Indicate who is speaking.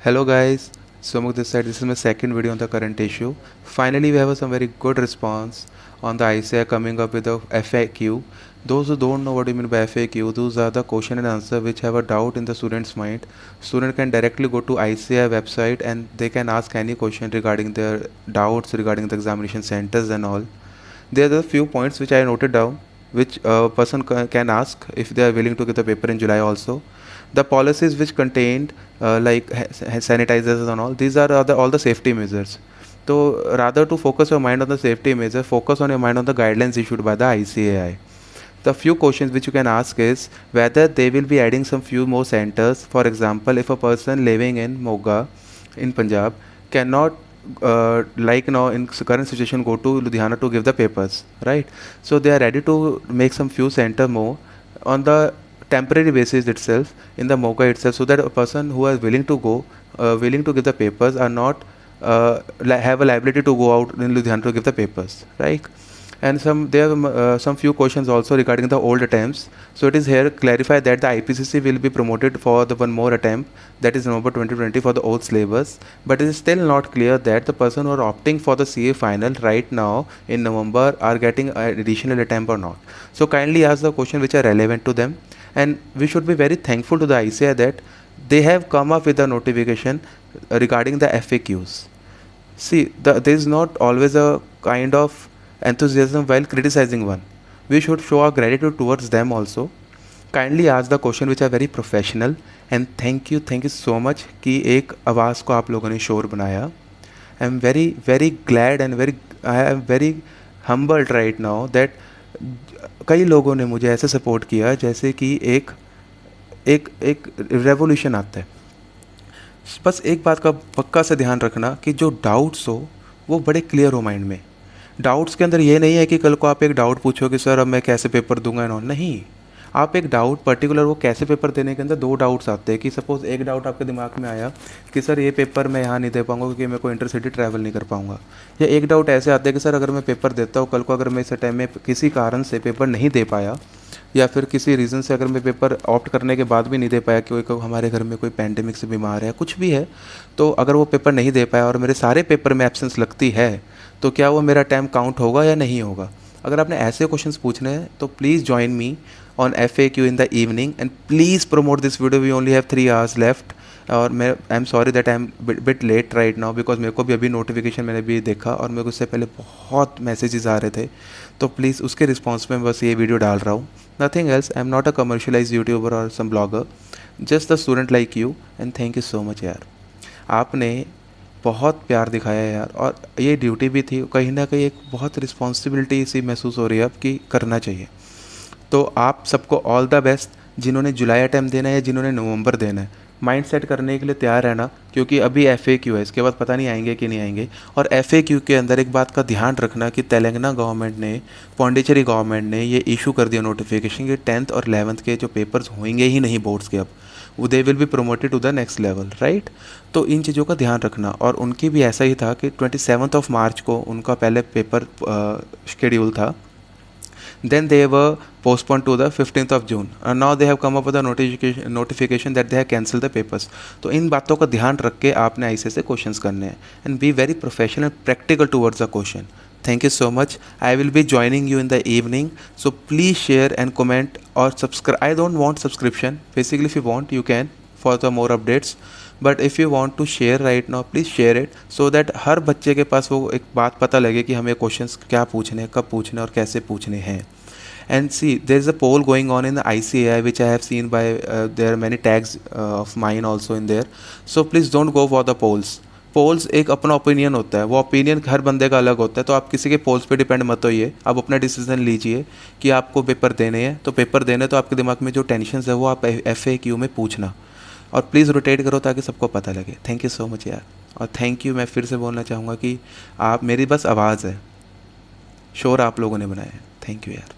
Speaker 1: Hello guys, Sumuk this side. This is my second video on the current issue. Finally, we have some very good response on the ICAI coming up with the FAQ. Those who don't know what you mean by FAQ, those are the question and answer which have a doubt in the student's mind. Student can directly go to ICAI website and they can ask any question regarding their doubts regarding the examination centers and all. There are a few points which I noted down, which a person can ask if they are willing to give the paper in July also. The policies which contained sanitizers and all, these are all the safety measures. So rather to focus your mind on the safety measure, focus on your mind on the guidelines issued by the ICAI. The few questions which you can ask is whether they will be adding some few more centers. For example, if a person living in Moga in Punjab cannot like now in current situation go to Ludhiana to give the papers, right? So they are ready to make some few center more on the temporary basis itself in the Moga itself, so that a person who is willing to go, willing to give the papers are not have a liability to go out in Ludhiana to give the papers, right? And there are some few questions also regarding the old attempts. So it is here clarified that the IPCC will be promoted for the one more attempt, that is November 2020 for the old syllabus, but it is still not clear that the person who are opting for the CA final right now in November are getting an additional attempt or not. So kindly ask the question which are relevant to them, and we should be very thankful to the ICAI that they have come up with a notification regarding the FAQs. See, there is not always a kind of enthusiasm while criticizing one. We should show our gratitude towards them also. Kindly ask the question which are very professional, and thank you so much कि एक आवाज़ को आप लोगों ने शोर बनाया. I am very glad and I am very humbled right now that कई लोगों ने मुझे ऐसे सपोर्ट किया जैसे कि एक एक एक रेवोल्यूशन आता है. बस एक बात का पक्का से ध्यान रखना कि जो डाउट्स हो वो बड़े क्लियर हो माइंड में. डाउट्स के अंदर ये नहीं है कि कल को आप एक डाउट पूछो कि सर अब मैं कैसे पेपर दूंगा एंड ऑल. नहीं, आप एक डाउट पर्टिकुलर वो कैसे पेपर देने के अंदर दो डाउट्स आते हैं कि सपोज़ एक डाउट आपके दिमाग में आया कि सर ये पेपर मैं यहाँ नहीं दे पाऊँगा क्योंकि मेरे को इंटरसिटी ट्रैवल नहीं कर पाऊँगा, या एक डाउट ऐसे आते हैं कि सर अगर मैं पेपर देता हूँ कल को अगर मैं इस टाइम में किसी कारण से पेपर नहीं दे पाया, या फिर किसी रीज़न से अगर मैं पेपर ऑप्ट करने के बाद भी नहीं दे पाया क्योंकि हमारे घर में कोई पैंडेमिक से बीमार है, कुछ भी है, तो अगर वो पेपर नहीं दे पाया और मेरे सारे पेपर में एब्सेंस लगती है तो क्या वो मेरा टाइम काउंट होगा या नहीं होगा. अगर आपने ऐसे क्वेश्चंस पूछने हैं तो please join me on FAQ in the evening and please promote this video. We only have 3 hours left. और मैं I am sorry that I am bit late right now because मेरे को भी अभी नोटिफिकेशन मैंने भी देखा और मेरे को उससे पहले बहुत मैसेजेस आ रहे थे, तो प्लीज़ उसके रिस्पॉन्स में बस ये वीडियो डाल रहा हूँ. Nothing else. I am not a commercialize YouTuber or some blogger, just a student like you. And thank you so much यार, आपने बहुत प्यार दिखाया यार, और ये ड्यूटी भी थी कहीं ना कहीं, एक बहुत रिस्पॉन्सिबिलिटी सी महसूस हो रही है अब कि करना चाहिए. तो आप सबको ऑल द बेस्ट, जिन्होंने जुलाई अटैम्प्ट देना है या जिन्होंने नवंबर देना है, माइंड सेट करने के लिए तैयार रहना क्योंकि अभी FAQ है, इसके बाद पता नहीं आएंगे कि नहीं आएंगे. और FAQ के अंदर एक बात का ध्यान रखना कि तेलंगाना गवर्नमेंट ने, पौंडीचेरी गवर्नमेंट ने ये इशू कर दिया नोटिफिकेशन कि 10th और 11th के जो पेपर्स होंगे ही नहीं बोर्ड्स के, अब वो they will be promoted to the next level, right. तो इन चीज़ों का ध्यान रखना. और उनकी भी ऐसा ही था कि 27th मार्च को उनका पहले पेपर शेड्यूल था, then they were postponed to the 15th of June and now they have come up with a notification that they have cancelled the papers. तो इन बातों का ध्यान रख के आपने ऐसे से क्वेश्चंस करने हैं and be very professional and practical towards the question. Thank you so much. I will be joining you in the evening, so please share and comment or subscribe. I don't want subscription. Basically, if you want, you can for the more updates. But if you want to share right now, please share it so that हर बच्चे के पास वो एक बात पता लगे कि हमें क्वेश्चंस क्या पूछने हैं, कब पूछने और कैसे पूछने हैं. And see there is a poll going on in the ICAI which I have seen by there many tags of mine also in there. So please don't go for the polls एक अपना opinion होता है, वो opinion हर बंदे का अलग होता है, तो आप किसी के पोल्स पे डिपेंड मत होइए. आप अपना डिसीजन लीजिए कि आपको पेपर देने हैं, तो पेपर देने तो आपके दिमाग में जो टेंशन है वो आप FAQ में पूछना, और प्लीज़ रोटेट करो ताकि सबको पता लगे. थैंक यू सो मच यार, और थैंक यू. मैं फिर से बोलना चाहूँगा कि आप मेरी बस आवाज़ है, शोर आप लोगों ने बनाया है. थैंक यू यार.